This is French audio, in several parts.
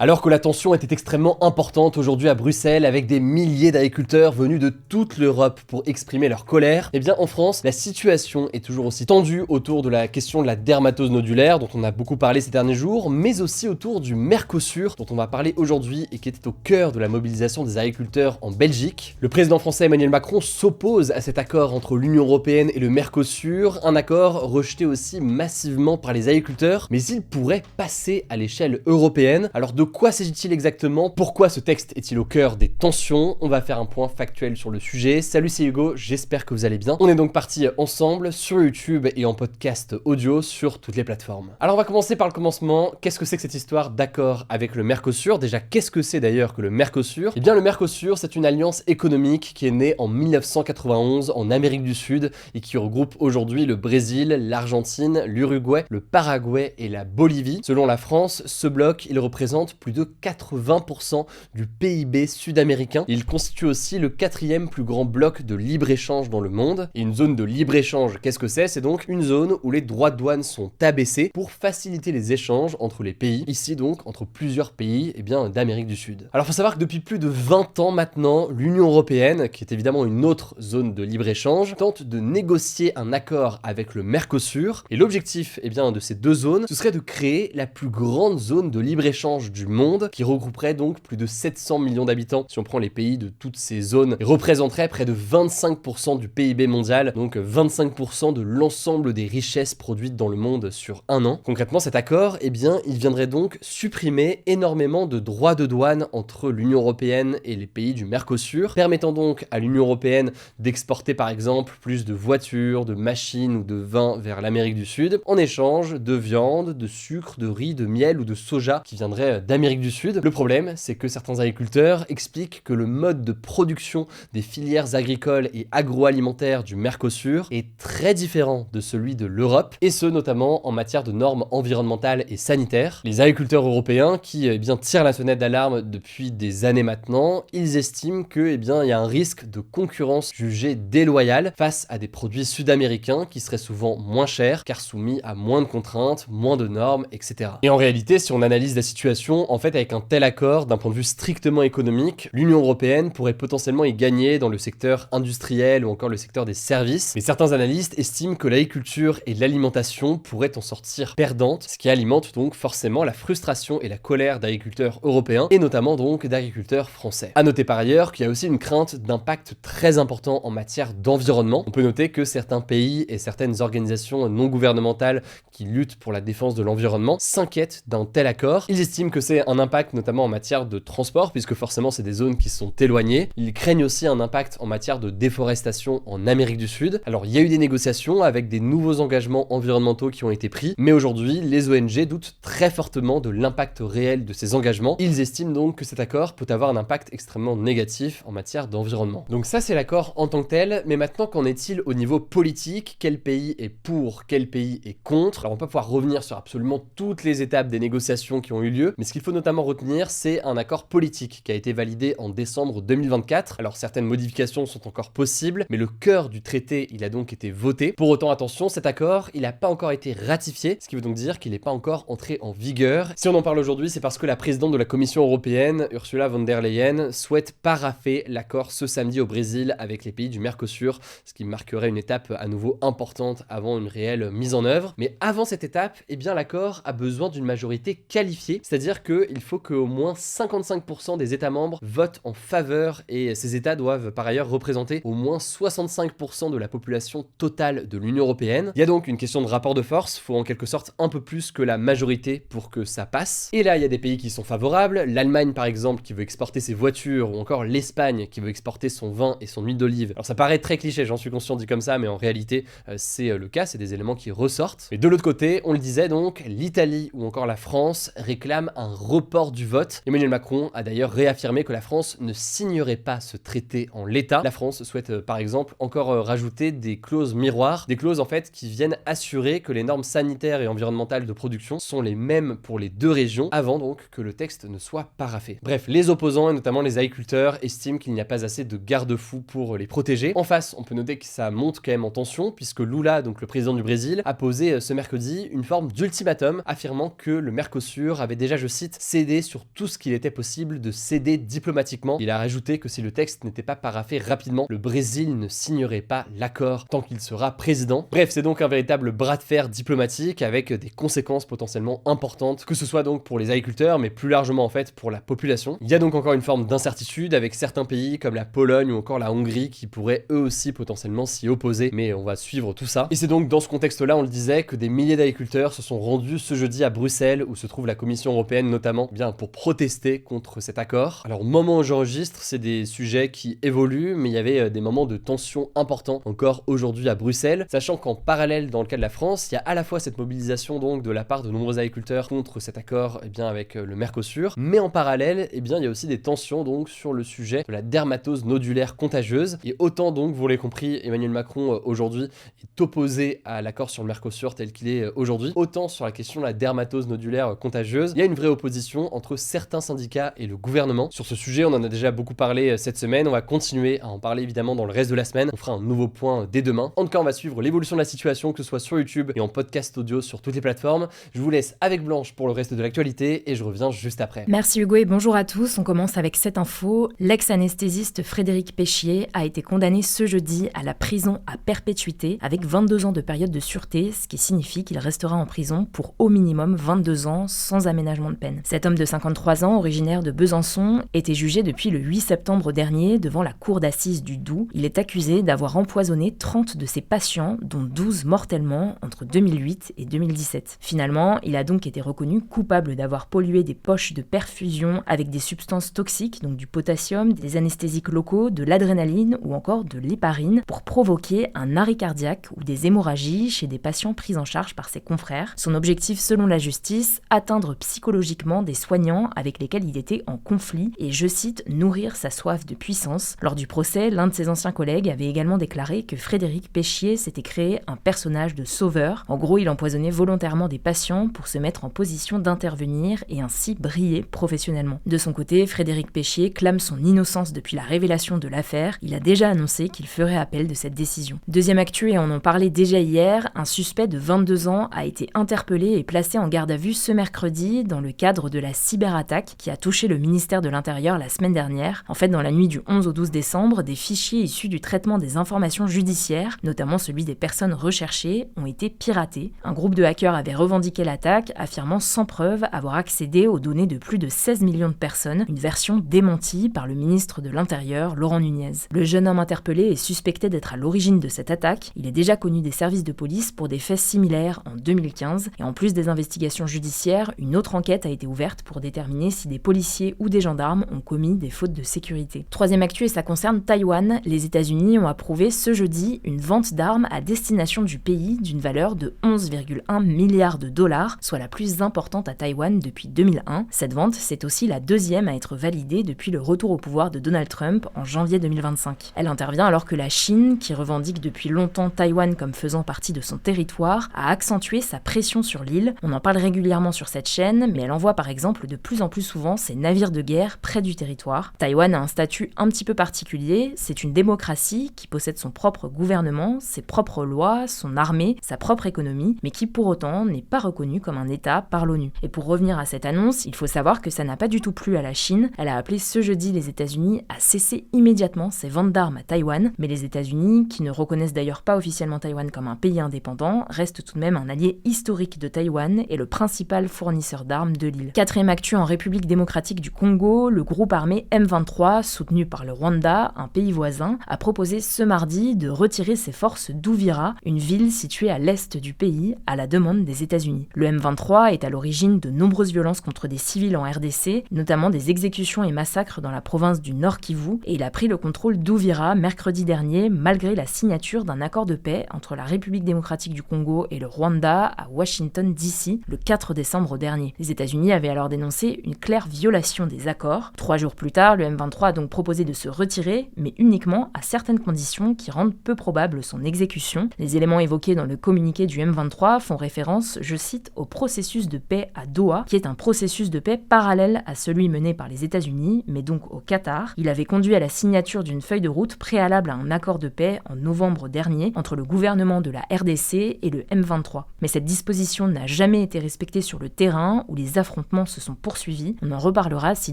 Alors que la tension était extrêmement importante aujourd'hui à Bruxelles avec des milliers d'agriculteurs venus de toute l'Europe pour exprimer leur colère, eh bien en France, la situation est toujours aussi tendue autour de la question de la dermatose nodulaire dont on a beaucoup parlé ces derniers jours, mais aussi autour du Mercosur dont on va parler aujourd'hui et qui était au cœur de la mobilisation des agriculteurs en Belgique. Le président français Emmanuel Macron s'oppose à cet accord entre l'Union européenne et le Mercosur, un accord rejeté aussi massivement par les agriculteurs, mais il pourrait passer à l'échelle européenne. Alors de quoi s'agit-il exactement? Pourquoi ce texte est-il au cœur des tensions? On va faire un point factuel sur le sujet. Salut, c'est Hugo, j'espère que vous allez bien. On est donc parti ensemble sur YouTube et en podcast audio sur toutes les plateformes. Alors on va commencer par le commencement. Qu'est-ce que c'est que cette histoire d'accord avec le Mercosur? Déjà, qu'est-ce que c'est d'ailleurs que le Mercosur? Eh bien le Mercosur, c'est une alliance économique qui est née en 1991 en Amérique du Sud et qui regroupe aujourd'hui le Brésil, l'Argentine, l'Uruguay, le Paraguay et la Bolivie. Selon la France, ce bloc, il représente plus de 80% du PIB sud-américain. Il constitue aussi le 4e plus grand bloc de libre-échange dans le monde. Et une zone de libre-échange, qu'est-ce que c'est? C'est donc une zone où les droits de douane sont abaissés pour faciliter les échanges entre les pays. Ici donc, entre plusieurs pays d'Amérique du Sud. Alors il faut savoir que depuis plus de 20 ans maintenant, l'Union européenne, qui est évidemment une autre zone de libre-échange, tente de négocier un accord avec le Mercosur. Et l'objectif de ces deux zones, ce serait de créer la plus grande zone de libre-échange du monde, qui regrouperait donc plus de 700 millions d'habitants si on prend les pays de toutes ces zones, et représenterait près de 25% du PIB mondial, donc 25% de l'ensemble des richesses produites dans le monde sur un an. Concrètement, cet accord, il viendrait donc supprimer énormément de droits de douane entre l'Union européenne et les pays du Mercosur, permettant donc à l'Union européenne d'exporter par exemple plus de voitures, de machines ou de vin vers l'Amérique du Sud, en échange de viande, de sucre, de riz, de miel ou de soja qui viendraient d'Amérique du Sud. Le problème, c'est que certains agriculteurs expliquent que le mode de production des filières agricoles et agroalimentaires du Mercosur est très différent de celui de l'Europe, et ce notamment en matière de normes environnementales et sanitaires. Les agriculteurs européens qui tirent la sonnette d'alarme depuis des années maintenant, ils estiment qu'il y a un risque de concurrence jugée déloyale face à des produits sud-américains qui seraient souvent moins chers car soumis à moins de contraintes, moins de normes, etc. Et en réalité, si on analyse la situation, en fait, avec un tel accord, d'un point de vue strictement économique, l'Union européenne pourrait potentiellement y gagner dans le secteur industriel ou encore le secteur des services. Mais certains analystes estiment que l'agriculture et l'alimentation pourraient en sortir perdantes, ce qui alimente donc forcément la frustration et la colère d'agriculteurs européens et notamment donc d'agriculteurs français. À noter par ailleurs qu'il y a aussi une crainte d'impact très important en matière d'environnement. On peut noter que certains pays et certaines organisations non gouvernementales qui luttent pour la défense de l'environnement s'inquiètent d'un tel accord. Ils estiment que c'est un impact notamment en matière de transport, puisque forcément c'est des zones qui sont éloignées. Ils craignent aussi un impact en matière de déforestation en Amérique du Sud. Alors il y a eu des négociations avec des nouveaux engagements environnementaux qui ont été pris, mais aujourd'hui les ONG doutent très fortement de l'impact réel de ces engagements. Ils estiment donc que cet accord peut avoir un impact extrêmement négatif en matière d'environnement. Donc ça c'est l'accord en tant que tel, mais maintenant qu'en est-il au niveau politique? Quel pays est pour? Quel pays est contre? Alors on peut pouvoir revenir sur absolument toutes les étapes des négociations qui ont eu lieu, mais ce qu'il faut notamment retenir, c'est un accord politique qui a été validé en décembre 2024. Alors certaines modifications sont encore possibles, mais le cœur du traité, il a donc été voté. Pour autant, attention, cet accord, il n'a pas encore été ratifié, ce qui veut donc dire qu'il n'est pas encore entré en vigueur. Si on en parle aujourd'hui, c'est parce que la présidente de la Commission européenne, Ursula von der Leyen, souhaite parapher l'accord ce samedi au Brésil avec les pays du Mercosur, ce qui marquerait une étape à nouveau importante avant une réelle mise en œuvre. Mais avant cette étape, l'accord a besoin d'une majorité qualifiée, c'est-à-dire qu'il faut qu'au moins 55% des États membres votent en faveur, et ces États doivent par ailleurs représenter au moins 65% de la population totale de l'Union européenne. Il y a donc une question de rapport de force, il faut en quelque sorte un peu plus que la majorité pour que ça passe. Et là, il y a des pays qui sont favorables, l'Allemagne par exemple qui veut exporter ses voitures, ou encore l'Espagne qui veut exporter son vin et son huile d'olive. Alors ça paraît très cliché, j'en suis conscient dit comme ça, mais en réalité c'est le cas, c'est des éléments qui ressortent. Et de l'autre côté, on le disait donc, l'Italie ou encore la France réclament un report du vote. Emmanuel Macron a d'ailleurs réaffirmé que la France ne signerait pas ce traité en l'état. La France souhaite par exemple encore rajouter des clauses miroirs, des clauses en fait qui viennent assurer que les normes sanitaires et environnementales de production sont les mêmes pour les deux régions avant donc que le texte ne soit paraphé. Bref, les opposants et notamment les agriculteurs estiment qu'il n'y a pas assez de garde-fous pour les protéger. En face, on peut noter que ça monte quand même en tension puisque Lula, donc le président du Brésil, a posé ce mercredi une forme d'ultimatum affirmant que le Mercosur avait déjà, je cite, cite, céder sur tout ce qu'il était possible de céder diplomatiquement. Il a rajouté que si le texte n'était pas paraphé rapidement, le Brésil ne signerait pas l'accord tant qu'il sera président. Bref, c'est donc un véritable bras de fer diplomatique avec des conséquences potentiellement importantes, que ce soit donc pour les agriculteurs, mais plus largement en fait pour la population. Il y a donc encore une forme d'incertitude avec certains pays comme la Pologne ou encore la Hongrie qui pourraient eux aussi potentiellement s'y opposer, mais on va suivre tout ça. Et c'est donc dans ce contexte-là, on le disait, que des milliers d'agriculteurs se sont rendus ce jeudi à Bruxelles, où se trouve la Commission européenne notamment, bien pour protester contre cet accord. Alors au moment où j'enregistre, c'est des sujets qui évoluent, mais il y avait des moments de tension importants encore aujourd'hui à Bruxelles, sachant qu'en parallèle, dans le cas de la France, il y a à la fois cette mobilisation donc de la part de nombreux agriculteurs contre cet accord avec le Mercosur, mais en parallèle, il y a aussi des tensions donc sur le sujet de la dermatose nodulaire contagieuse. Et autant donc, vous l'avez compris, Emmanuel Macron aujourd'hui est opposé à l'accord sur le Mercosur tel qu'il est aujourd'hui, autant sur la question de la dermatose nodulaire contagieuse, il y a une vraie opposition entre certains syndicats et le gouvernement. Sur ce sujet, on en a déjà beaucoup parlé cette semaine, on va continuer à en parler évidemment dans le reste de la semaine, on fera un nouveau point dès demain. En tout cas, on va suivre l'évolution de la situation, que ce soit sur YouTube et en podcast audio sur toutes les plateformes. Je vous laisse avec Blanche pour le reste de l'actualité et je reviens juste après. Merci Hugo et bonjour à tous. On commence avec cette info. L'ex-anesthésiste Frédéric Péchier a été condamné ce jeudi à la prison à perpétuité avec 22 ans de période de sûreté, ce qui signifie qu'il restera en prison pour au minimum 22 ans sans aménagement de peine. Cet homme de 53 ans, originaire de Besançon, était jugé depuis le 8 septembre dernier devant la cour d'assises du Doubs. Il est accusé d'avoir empoisonné 30 de ses patients, dont 12 mortellement, entre 2008 et 2017. Finalement, il a donc été reconnu coupable d'avoir pollué des poches de perfusion avec des substances toxiques, donc du potassium, des anesthésiques locaux, de l'adrénaline ou encore de l'héparine, pour provoquer un arrêt cardiaque ou des hémorragies chez des patients pris en charge par ses confrères. Son objectif, selon la justice, atteindre psychologiquement des soignants avec lesquels il était en conflit et, je cite, nourrir sa soif de puissance. Lors du procès, l'un de ses anciens collègues avait également déclaré que Frédéric Péchier s'était créé un personnage de sauveur. En gros, il empoisonnait volontairement des patients pour se mettre en position d'intervenir et ainsi briller professionnellement. De son côté, Frédéric Péchier clame son innocence depuis la révélation de l'affaire. Il a déjà annoncé qu'il ferait appel de cette décision. Deuxième actu, et on en parlait déjà hier, un suspect de 22 ans a été interpellé et placé en garde à vue ce mercredi dans le cadre de la cyberattaque qui a touché le ministère de l'Intérieur la semaine dernière. En fait, dans la nuit du 11 au 12 décembre, des fichiers issus du traitement des informations judiciaires, notamment celui des personnes recherchées, ont été piratés. Un groupe de hackers avait revendiqué l'attaque, affirmant sans preuve avoir accédé aux données de plus de 16 millions de personnes, une version démentie par le ministre de l'Intérieur, Laurent Nunez. Le jeune homme interpellé est suspecté d'être à l'origine de cette attaque. Il est déjà connu des services de police pour des faits similaires en 2015, et en plus des investigations judiciaires, une autre enquête a été ouverte pour déterminer si des policiers ou des gendarmes ont commis des fautes de sécurité. Troisième actu, et ça concerne Taïwan. Les États-Unis ont approuvé ce jeudi une vente d'armes à destination du pays d'une valeur de 11,1 milliards de dollars, soit la plus importante à Taïwan depuis 2001. Cette vente, c'est aussi la deuxième à être validée depuis le retour au pouvoir de Donald Trump en janvier 2025. Elle intervient alors que la Chine, qui revendique depuis longtemps Taïwan comme faisant partie de son territoire, a accentué sa pression sur l'île. On en parle régulièrement sur cette chaîne, mais elle envoie par exemple de plus en plus souvent ses navires de guerre près du territoire. Taïwan a un statut un petit peu particulier, c'est une démocratie qui possède son propre gouvernement, ses propres lois, son armée, sa propre économie, mais qui pour autant n'est pas reconnue comme un État par l'ONU. Et pour revenir à cette annonce, il faut savoir que ça n'a pas du tout plu à la Chine. Elle a appelé ce jeudi les États-Unis à cesser immédiatement ses ventes d'armes à Taïwan, mais les États-Unis, qui ne reconnaissent d'ailleurs pas officiellement Taïwan comme un pays indépendant, restent tout de même un allié historique de Taïwan et le principal fournisseur d'armes de l'île. Quatrième actu, en République démocratique du Congo, le groupe armé M23, soutenu par le Rwanda, un pays voisin, a proposé ce mardi de retirer ses forces d'Uvira, une ville située à l'est du pays, à la demande des États-Unis. Le M23 est à l'origine de nombreuses violences contre des civils en RDC, notamment des exécutions et massacres dans la province du Nord Kivu, et il a pris le contrôle d'Uvira mercredi dernier, malgré la signature d'un accord de paix entre la République démocratique du Congo et le Rwanda à Washington DC le 4 décembre dernier. Les États-Unis avaient alors dénoncé une claire violation des accords. 3 jours plus tard, le M23 a donc proposé de se retirer, mais uniquement à certaines conditions qui rendent peu probable son exécution. Les éléments évoqués dans le communiqué du M23 font référence, je cite, au processus de paix à Doha, qui est un processus de paix parallèle à celui mené par les États-Unis, mais donc au Qatar. Il avait conduit à la signature d'une feuille de route préalable à un accord de paix en novembre dernier entre le gouvernement de la RDC et le M23. Mais cette disposition n'a jamais été respectée sur le terrain où les affrontements affrontements se sont poursuivis. On en reparlera si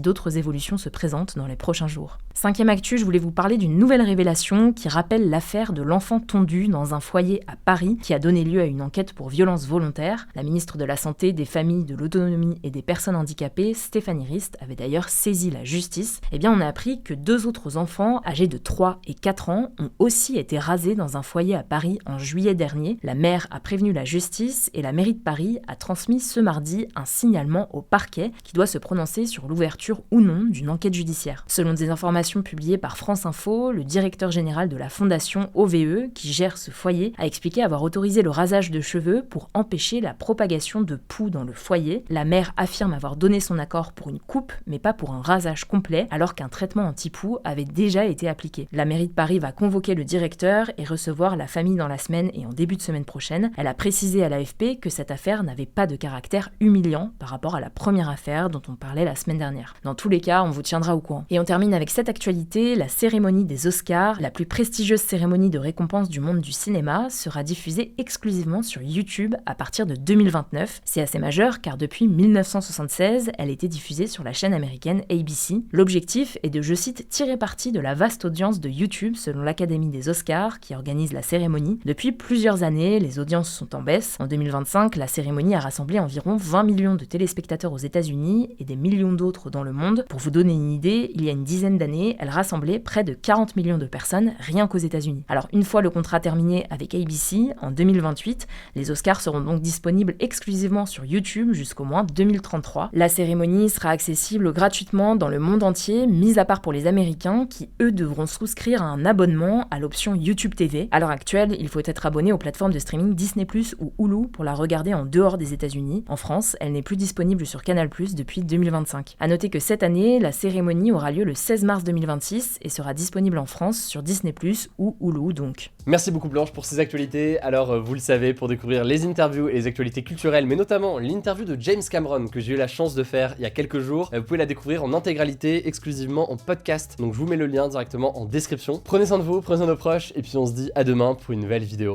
d'autres évolutions se présentent dans les prochains jours. 5e actu, je voulais vous parler d'une nouvelle révélation qui rappelle l'affaire de l'enfant tondu dans un foyer à Paris qui a donné lieu à une enquête pour violence volontaire. La ministre de la Santé, des Familles, de l'Autonomie et des Personnes handicapées, Stéphanie Rist, avait d'ailleurs saisi la justice. Eh bien, on a appris que 2 autres enfants, âgés de 3 et 4 ans, ont aussi été rasés dans un foyer à Paris en juillet dernier. La mère a prévenu la justice et la mairie de Paris a transmis ce mardi un signalement au parquet qui doit se prononcer sur l'ouverture ou non d'une enquête judiciaire. Selon des informations publiées par France Info, le directeur général de la fondation OVE, qui gère ce foyer, a expliqué avoir autorisé le rasage de cheveux pour empêcher la propagation de poux dans le foyer. La mère affirme avoir donné son accord pour une coupe, mais pas pour un rasage complet, alors qu'un traitement anti-poux avait déjà été appliqué. La mairie de Paris va convoquer le directeur et recevoir la famille dans la semaine et en début de semaine prochaine. Elle a précisé à l'AFP que cette affaire n'avait pas de caractère humiliant par rapport à la première affaire dont on parlait la semaine dernière. Dans tous les cas, on vous tiendra au courant. Et on termine avec cette actualité, la cérémonie des Oscars, la plus prestigieuse cérémonie de récompense du monde du cinéma, sera diffusée exclusivement sur YouTube à partir de 2029. C'est assez majeur car depuis 1976, elle était diffusée sur la chaîne américaine ABC. L'objectif est de, je cite, tirer parti de la vaste audience de YouTube selon l'Académie des Oscars qui organise la cérémonie. Depuis plusieurs années, les audiences sont en baisse. En 2025, la cérémonie a rassemblé environ 20 millions de téléspectateurs aux États-Unis et des millions d'autres dans le monde. Pour vous donner une idée, il y a une dizaine d'années, elle rassemblait près de 40 millions de personnes rien qu'aux États-Unis. Alors une fois le contrat terminé avec ABC, en 2028, les Oscars seront donc disponibles exclusivement sur YouTube jusqu'au moins 2033. La cérémonie sera accessible gratuitement dans le monde entier, mis à part pour les Américains qui, eux, devront souscrire à un abonnement à l'option YouTube TV. À l'heure actuelle, il faut être abonné aux plateformes de streaming Disney+ ou Hulu pour la regarder en dehors des États-Unis. En France, elle n'est plus disponible sur Canal+ depuis 2025. À noter que cette année, la cérémonie aura lieu le 16 mars 2026 et sera disponible en France sur Disney+ ou Hulu donc. Merci beaucoup Blanche pour ces actualités. Alors vous le savez, pour découvrir les interviews et les actualités culturelles, mais notamment l'interview de James Cameron que j'ai eu la chance de faire il y a quelques jours, vous pouvez la découvrir en intégralité, exclusivement en podcast. Donc je vous mets le lien directement en description. Prenez soin de vous, prenez soin de nos proches, et puis on se dit à demain pour une nouvelle vidéo.